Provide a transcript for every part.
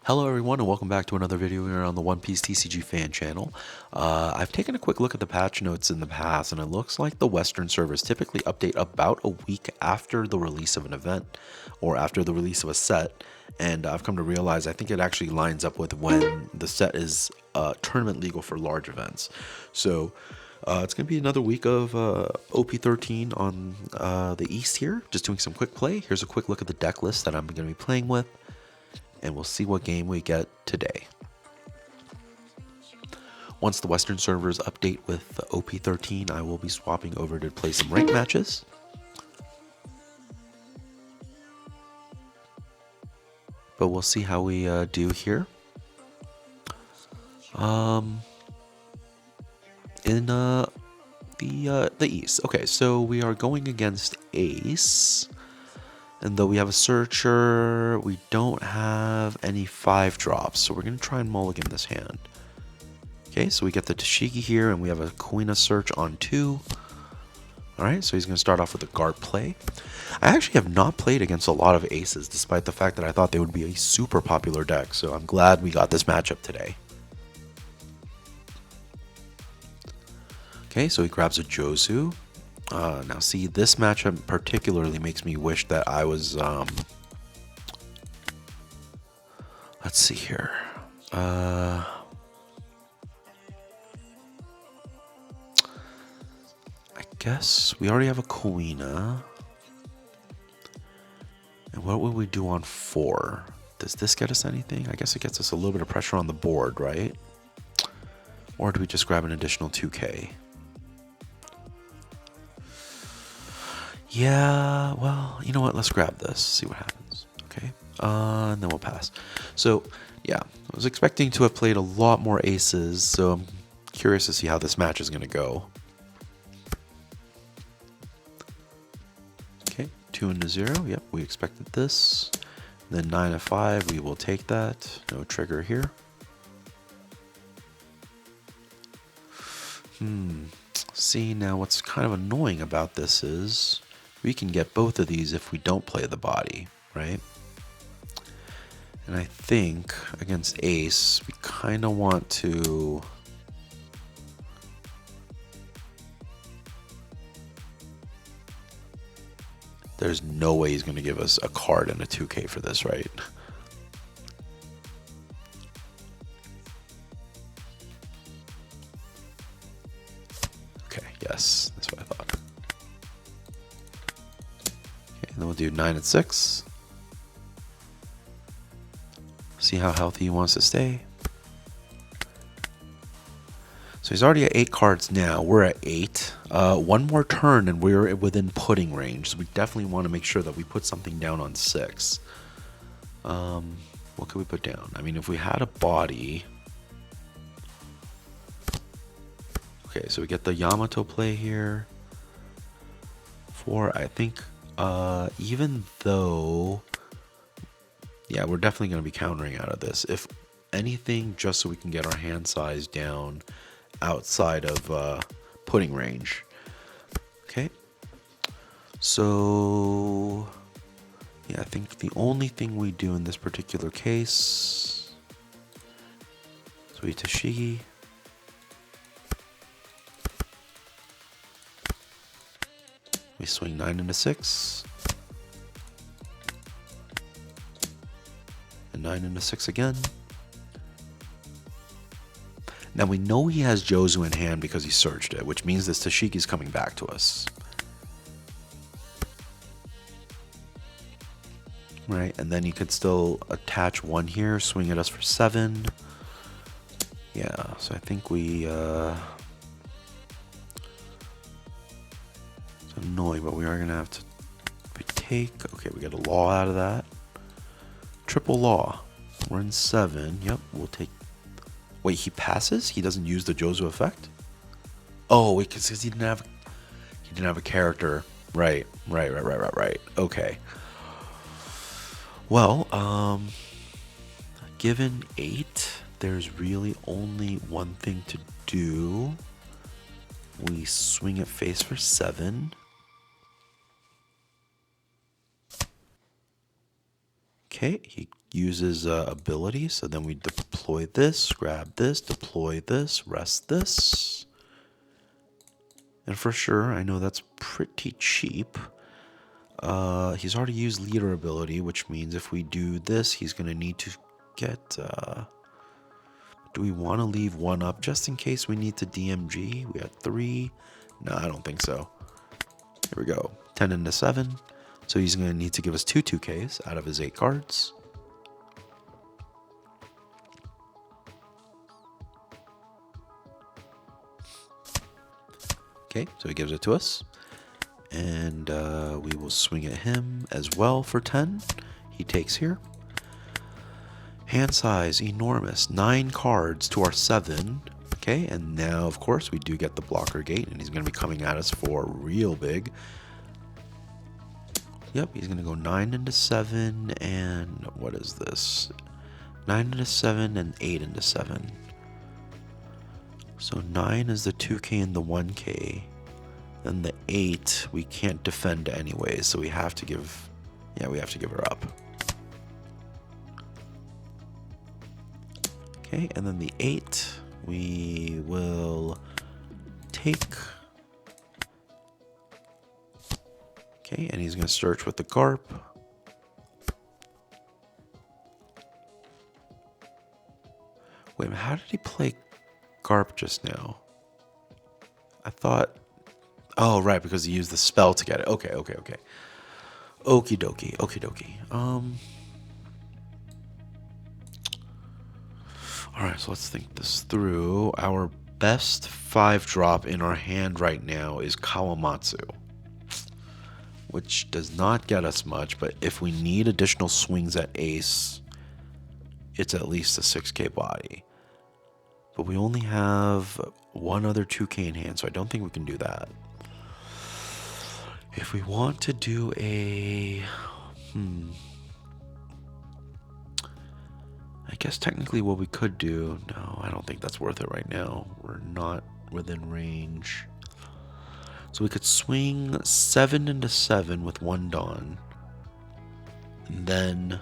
Hello everyone and welcome back to another video here on the One Piece TCG fan channel. I've taken a quick look at the patch notes in the past and it looks like the Western servers typically update about a week after the release of an event or after the release of a set, and I've come to realize I think it actually lines up with when the set is tournament legal for large events. So it's going to be another week of OP13 on the East here, just doing some quick play. Here's a quick look at the deck list that I'm going to be playing with, and we'll see what game we get today. Once the Western servers update with OP13, I will be swapping over to play some ranked matches. But we'll see how we do here. In the East. Okay, so we are going against Ace. And though we have a Searcher, we don't have any 5-drops. So we're going to try and mulligan this hand. Okay, so we get the Tashigi here, and we have a Kuina Search on 2. Alright, so he's going to start off with a guard play. I actually have not played against a lot of aces, despite the fact that I thought they would be a super popular deck. So I'm glad we got this matchup today. Okay, so he grabs a Jozu. Now see, this matchup particularly makes me wish that I was, let's see here. I guess we already have a Kuina. And what would we do on 4? Does this get us anything? I guess it gets us a little bit of pressure on the board, right? Or do we just grab an additional 2k? Yeah, well, you know what? Let's grab this, see what happens. Okay, and then we'll pass. So, yeah, I was expecting to have played a lot more aces, so I'm curious to see how this match is going to go. Okay, 2 into 0. Yep, we expected this. Then 9 to 5, we will take that. No trigger here. See, now what's kind of annoying about this is we can get both of these if we don't play the body, right? And I think against Ace, we kind of want to... There's no way he's going to give us a card and a 2k for this, right? Okay, yes, that's what I thought. Okay, and then we'll do 9 and 6. See how healthy he wants to stay. So he's already at 8 cards now. We're at 8. One more turn and we're within putting range. So we definitely want to make sure that we put something down on 6. What could we put down? I mean, if we had a body... Okay, so we get the Yamato play here. 4, I think, even though... Yeah, we're definitely going to be countering out of this. If anything, just so we can get our hand size down outside of putting range. Okay. So, yeah, I think the only thing we do in this particular case... So we Tashigi. We swing 9 into 6. And 9 into 6 again. Now we know he has Jozu in hand because he searched it, which means this Tashigi's coming back to us. Right, and then you could still attach 1 here, swing at us for 7. Yeah, so I think we... It's annoying, but we are going to have to take... Okay, we get a law out of that. Triple law. We're in 7. Yep, we'll take... Wait, he passes? He doesn't use the Jozu effect? Oh, because he didn't have a character. Right. Okay. Well, given 8, there's really only one thing to do. We swing it face for 7. Okay, he uses ability, so then we deploy this, grab this, deploy this, rest this. And for sure, I know that's pretty cheap. He's already used leader ability, which means if we do this, he's going to need to get... do we want to leave one up just in case we need to DMG? We had 3. No, I don't think so. Here we go. 10 into 7. So he's going to need to give us 2 2Ks out of his 8 cards. Okay, so he gives it to us. And we will swing at him as well for 10. He takes here. Hand size, enormous. 9 cards to our 7. Okay, and now, of course, we do get the blocker gate, and he's going to be coming at us for real big. Yep, he's going to go 9 into 7, and what is this? 9 into 7 and 8 into 7. So 9 is the 2K and the 1K. Then the 8, we can't defend anyway, so we have to give... Yeah, we have to give her up. Okay, and then the 8, we will take... Okay, and he's going to search with the Garp. Wait a minute, how did he play Garp just now? I thought... Oh, right, because he used the spell to get it. Okay. Okie dokie. Alright, so let's think this through. Our best 5-drop in our hand right now is Kawamatsu, which does not get us much, but if we need additional swings at ace, it's at least a 6K body. But we only have one other 2K in hand, so I don't think we can do that. If we want to do a... I guess technically what we could do... No, I don't think that's worth it right now. We're not within range. So we could swing 7 into 7 with 1 Dawn. And then...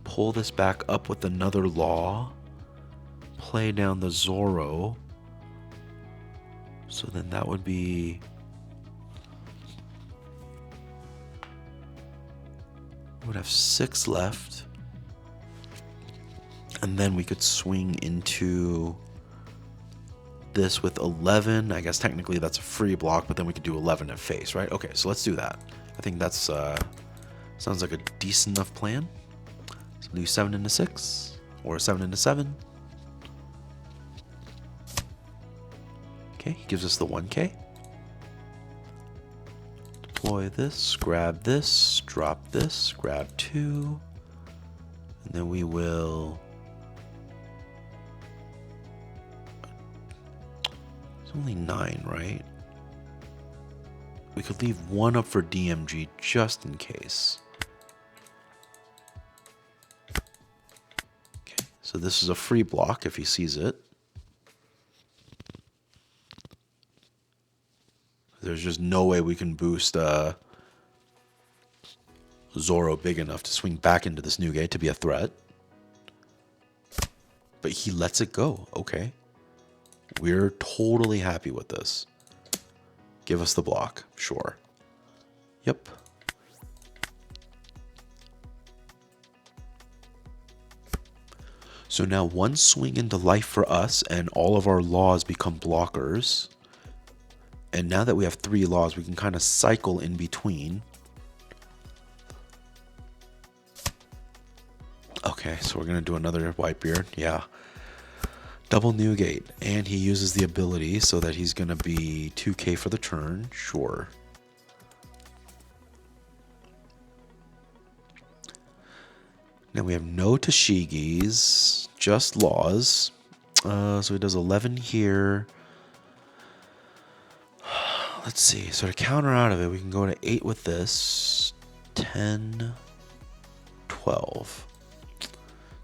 pull this back up with another Law. Play down the Zoro. So then that would be... we would have 6 left. And then we could swing into this with 11. I guess technically that's a free block, but then we could do 11 at face, right? Okay, so let's do that. I think that's sounds like a decent enough plan. So we'll do 7 into 6 or 7 into 7. Okay, he gives us the 1K. Deploy this, grab this, drop this, grab 2. And then we will... It's only 9, right? We could leave 1 up for DMG just in case. Okay, so this is a free block if he sees it. There's just no way we can boost Zoro big enough to swing back into this new gate to be a threat. But he lets it go. Okay. We're totally happy with this. Give us the block. Sure. Yep. So now 1 swing into life for us and all of our laws become blockers. And now that we have 3 laws, we can kind of cycle in between. Okay, so we're going to do another Whitebeard. Yeah. Double new gate. And he uses the ability so that he's going to be 2K for the turn. Sure. Now we have no Tashigis, just laws. So he does 11 here. Let's see. So to counter out of it, we can go to 8 with this. 10, 12.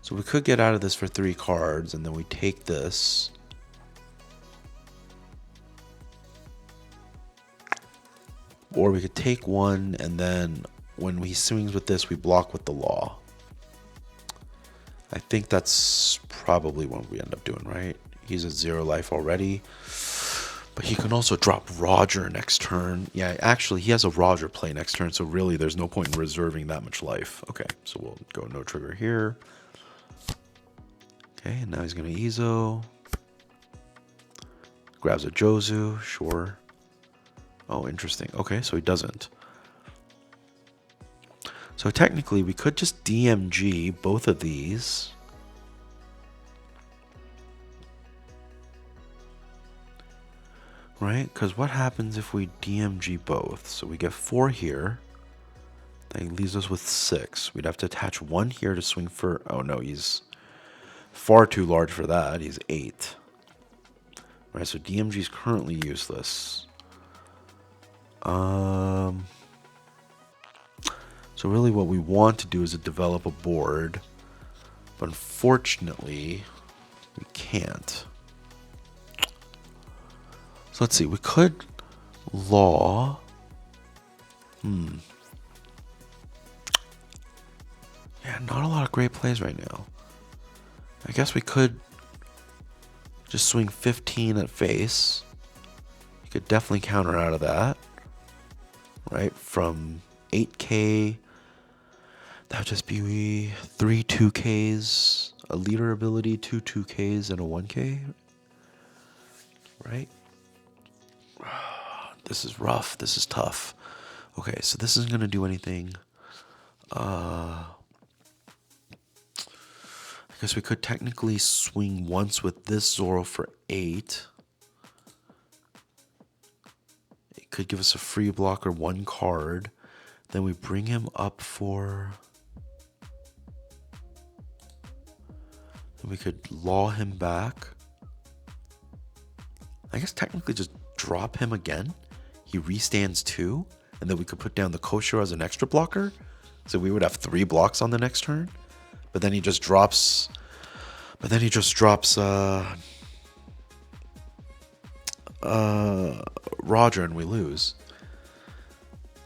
So we could get out of this for 3 cards, and then we take this. Or we could take 1 and then when he swings with this, we block with the law. I think that's probably what we end up doing, right? He's at 0 life already. But he can also drop Roger next turn. Yeah, actually, he has a Roger play next turn, so really there's no point in reserving that much life. Okay, so we'll go no trigger here. Okay, and now he's going to Izo. Grabs a Jozu, sure. Oh, interesting. Okay, so he doesn't. So technically, we could just DMG both of these. Right? Because what happens if we DMG both? So we get 4 here. That leaves us with 6. We'd have to attach 1 here to swing for... Oh, no, he's far too large for that. He's 8. Right, so DMG is currently useless. So really what we want to do is to develop a board. But unfortunately, we can't. So let's see, we could law. Yeah, not a lot of great plays right now. I guess we could just swing 15 at face. You could definitely counter out of that. Right, from 8k, that would just be 3 2ks, a leader ability, 2 2ks, and a 1k. Right? This is rough. This is tough. Okay, so this isn't going to do anything. I guess we could technically swing once with this Zoro for 8. It could give us a free block or 1 card. Then we bring him up for... We could law him back. I guess technically just drop him again. He restands 2, and then we could put down the Kosho as an extra blocker. So we would have 3 blocks on the next turn. But then he just drops... Roger, and we lose.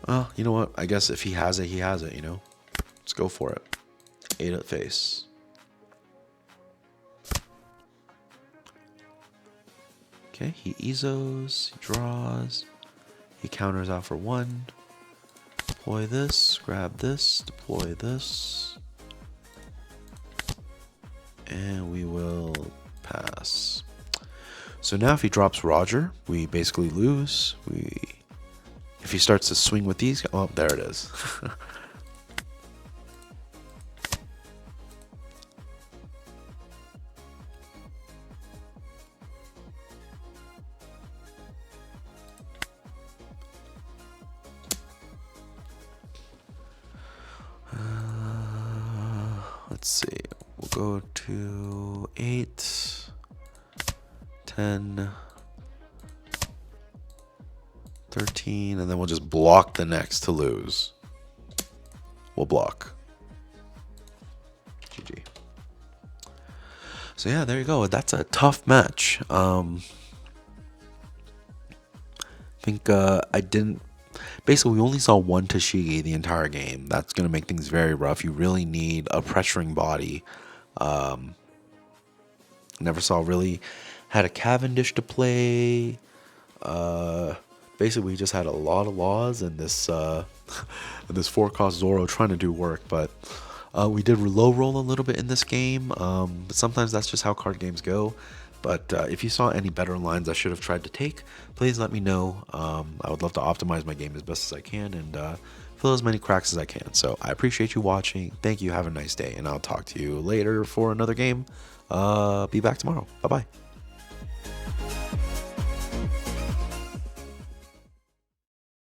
Well, you know what? I guess if he has it, he has it, you know? Let's go for it. 8 at face. Okay, he Izos, he draws, he counters out for 1. Deploy this, grab this, deploy this. And we will pass. So now if he drops Roger, we basically lose. If he starts to swing with these, oh, there it is. Let's see. We'll go to 8, 10, 13, and then we'll just block the next to lose. We'll block. GG. So yeah, there you go. That's a tough match. I think I didn't... Basically, we only saw 1 Tashigi the entire game. That's going to make things very rough. You really need a pressuring body. Never saw really... Had a Cavendish to play. Basically, we just had a lot of laws and this this 4-cost Zoro trying to do work. But we did low roll a little bit in this game. But sometimes that's just how card games go. But if you saw any better lines I should have tried to take, please let me know. I would love to optimize my game as best as I can and fill as many cracks as I can. So I appreciate you watching. Thank you. Have a nice day. And I'll talk to you later for another game. Be back tomorrow. Bye-bye.